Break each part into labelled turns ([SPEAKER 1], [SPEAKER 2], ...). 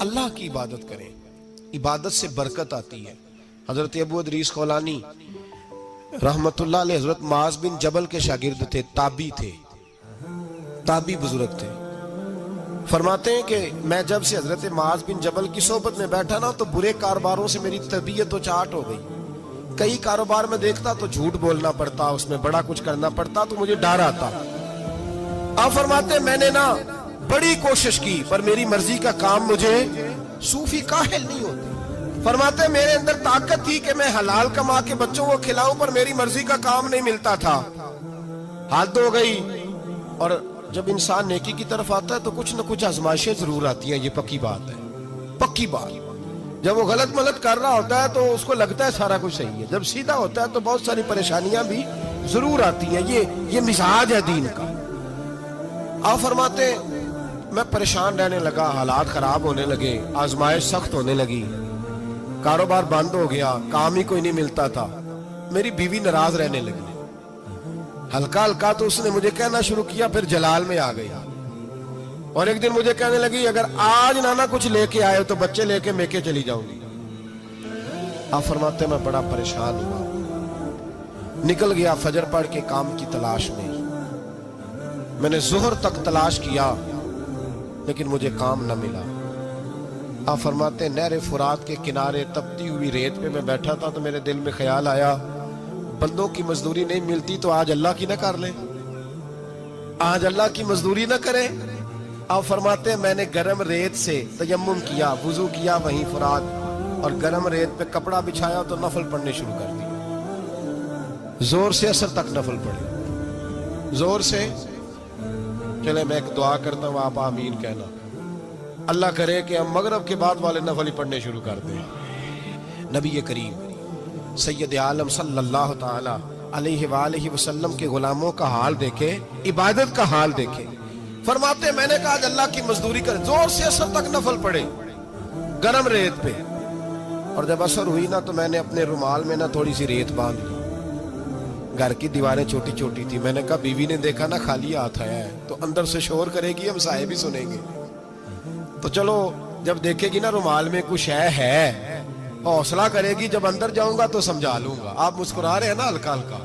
[SPEAKER 1] اللہ کی عبادت کریں، عبادت سے برکت آتی ہے۔ حضرت ابو ادریس خولانی رحمت اللہ علیہ حضرت معاذ بن جبل کے شاگرد تھے، تابعی بزرگ تھے۔ فرماتے ہیں کہ میں جب سے حضرت معاذ بن جبل کی صحبت میں بیٹھا نا تو برے کاروباروں سے میری طبیعت و چاٹ ہو گئی۔ کئی کاروبار میں دیکھتا تو جھوٹ بولنا پڑتا، اس میں بڑا کچھ کرنا پڑتا تو مجھے ڈر آتا۔ آپ فرماتے ہیں میں نے نا بڑی کوشش کی پر میری مرضی کا کام مجھے صوفی کاہل نہیں ہوتے۔ فرماتے ہیں میرے اندر طاقت تھی کہ میں حلال کما کے بچوں کو کھلاؤں پر میری مرضی کا کام نہیں ملتا تھا، حد ہو گئی۔ اور جب انسان نیکی کی طرف آتا ہے تو کچھ نہ کچھ آزمائشیں ضرور آتی ہیں، یہ پکی بات ہے، پکی بات۔ جب وہ غلط ملت کر رہا ہوتا ہے تو اس کو لگتا ہے سارا کچھ صحیح ہے، جب سیدھا ہوتا ہے تو بہت ساری پریشانیاں بھی ضرور آتی ہیں، یہ مزاج ہے دین کا۔ آپ فرماتے ہیں میں پریشان رہنے لگا، حالات خراب ہونے لگے، آزمائش سخت ہونے لگی، کاروبار بند ہو گیا، کام ہی کوئی نہیں ملتا تھا، میری بیوی ناراض رہنے لگی۔ ہلکا ہلکا تو اس نے مجھے کہنا شروع کیا، پھر جلال میں آ گیا، اور ایک دن مجھے کہنے لگی اگر آج نانا کچھ لے کے آئے تو بچے لے کے میکے چلی جاؤں گی۔ آپ فرماتے ہیں میں بڑا پریشان ہوا، نکل گیا فجر پڑھ کے کام کی تلاش میں۔ میں نے ظہر تک تلاش کیا لیکن مجھے کام نہ ملا۔ آپ فرماتے ہیں نہر فرات کے کنارے تپتی ہوئی ریت پہ میں بیٹھا تھا تو میرے دل میں خیال آیا بندوں کی مزدوری نہیں ملتی تو آج اللہ کی نہ کر لیں، آج اللہ کی مزدوری نہ کریں۔ آپ فرماتے ہیں میں نے گرم ریت سے تیمم کیا، وضو کیا وہیں فرات، اور گرم ریت پہ کپڑا بچھایا تو نفل پڑھنے شروع کر دی، زور سے اثر تک نفل پڑھے، زور سے۔ چلے میں ایک دعا کرتا ہوں، آپ آمین کہنا، اللہ کرے کہ ہم مغرب کے بعد والے نفل ہی پڑھنے شروع کر دیں۔ نبی کریم سید عالم صلی اللہ تعالی علیہ وآلہ وسلم کے غلاموں کا حال دیکھے، عبادت کا حال دیکھے۔ فرماتے ہیں میں نے کہا اللہ کی مزدوری کرے، زور سے اثر تک نفل پڑھے گرم ریت پہ، اور جب اثر ہوئی نا تو میں نے اپنے رومال میں نا تھوڑی سی ریت باندھ لی۔ گھر کی دیواریں چھوٹی چھوٹی تھی، میں نے کہا بیوی نے دیکھا نا خالی ہاتھ آیا ہے تو اندر سے شور کرے گی، ہم سائے بھی سنیں گے، تو چلو جب دیکھے گی نا رومال میں کچھ ہے حوصلہ کرے گی، جب اندر جاؤں گا تو سمجھا لوں گا۔ آپ مسکرا رہے ہیں نا ہلکا ہلکا،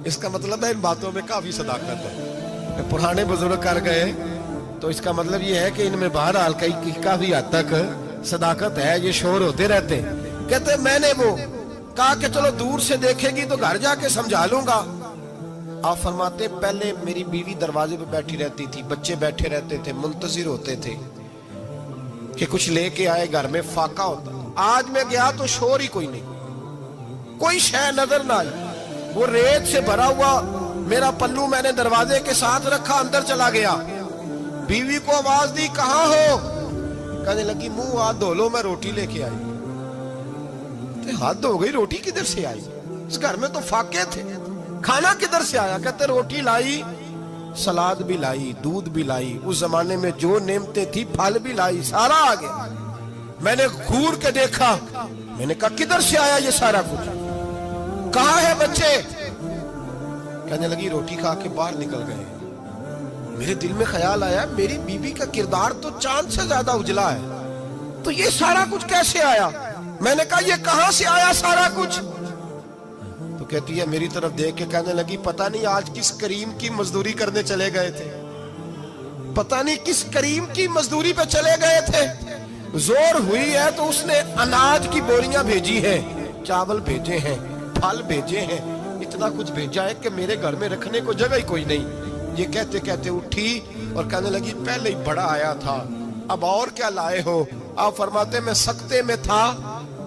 [SPEAKER 1] اس کا مطلب ہے ان باتوں میں کافی صداقت ہے۔ پرانے بزرگ کر گئے تو اس کا مطلب یہ ہے کہ ان میں بہرحال کافی حد تک صداقت ہے، یہ شور ہوتے رہتے۔ کہتے میں نے وہ کہا کہ چلو دور سے دیکھے گی تو گھر جا کے سمجھا لوں گا۔ آپ فرماتے پہلے میری بیوی دروازے پہ بیٹھی رہتی تھی، بچے بیٹھے رہتے تھے، منتظر ہوتے تھے کہ کچھ لے کے آئے، گھر میں فاقہ ہوتا۔ آج میں گیا تو شور ہی کوئی نہیں، کوئی شے نظر نہ آئی، وہ ریت سے بھرا ہوا میرا پلو میں نے دروازے کے ساتھ رکھا، اندر چلا گیا، بیوی کو آواز دی کہاں ہو؟ کہنے لگی منہ ہاتھ دھو لو، میں روٹی لے کے آئی۔ ہاتھ دھو گئی، روٹی کدھر سے آئی؟ اس گھر میں تو فاقے تھے، کھانا کدھر سے آیا؟ کہتے روٹی لائی، سلاد بھی لائی، دودھ بھی لائی، اس زمانے میں جو نعمتیں تھی پھل بھی لائی، سارا آ گیا۔ میں نے گھور کے دیکھا، میں نے کہا کدھر سے آیا یہ سارا کچھ؟ کہاں ہے بچے؟ کہنے لگی روٹی کھا کے باہر نکل گئے۔ میرے دل میں خیال آیا میری بیوی کا کردار تو چاند سے زیادہ اجلا ہے، تو یہ سارا کچھ کیسے آیا؟ میں نے کہا یہ کہاں سے آیا سارا کچھ؟ تو کہتی ہے میری طرف دیکھ کے کہنے لگی پتہ نہیں آج کس کریم کی مزدوری کرنے چلے گئے تھے، پتہ نہیں کس کریم کی مزدوری پہ چلے گئے تھے، زور ہوئی ہے تو اس نے اناج کی بوریاں بھیجی ہیں، چاول بھیجے ہیں، پھل بھیجے ہیں، اتنا کچھ بھیجا ہے کہ میرے گھر میں رکھنے کو جگہ ہی کوئی نہیں۔ یہ کہتے کہتے اٹھی اور کہنے لگی پہلے ہی بڑا آیا تھا، اب اور کیا لائے ہو؟ آپ فرماتے میں سکتے میں تھا،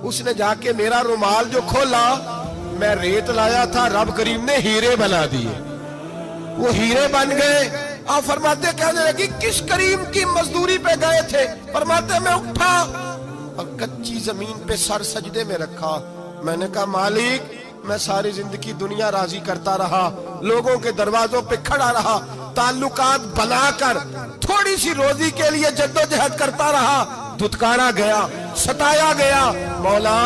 [SPEAKER 1] اس نے جا کے میرا رومال جو کھولا، میں ریت لایا تھا، رب کریم نے ہیرے بنا دیے، وہ ہیرے بن گئے۔ آپ فرماتے کہنے لگی کس کریم کی مزدوری پہ گئے تھے؟ فرماتے میں اٹھا اور کچی زمین پہ سر سجدے میں رکھا، میں نے کہا مالک میں ساری زندگی دنیا راضی کرتا رہا، لوگوں کے دروازوں پہ کھڑا رہا، تعلقات بنا کر تھوڑی سی روزی کے لیے جدوجہد کرتا رہا، دھتکارا گیا، ستایا گیا، مولا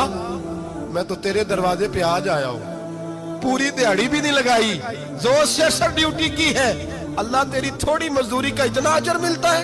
[SPEAKER 1] میں تو تیرے دروازے پہ آج آیا ہوں، پوری دیہڑی بھی نہیں لگائی، زور سے سر ڈیوٹی کی ہے، اللہ تیری تھوڑی مزدوری کا اتنا اجر ملتا ہے؟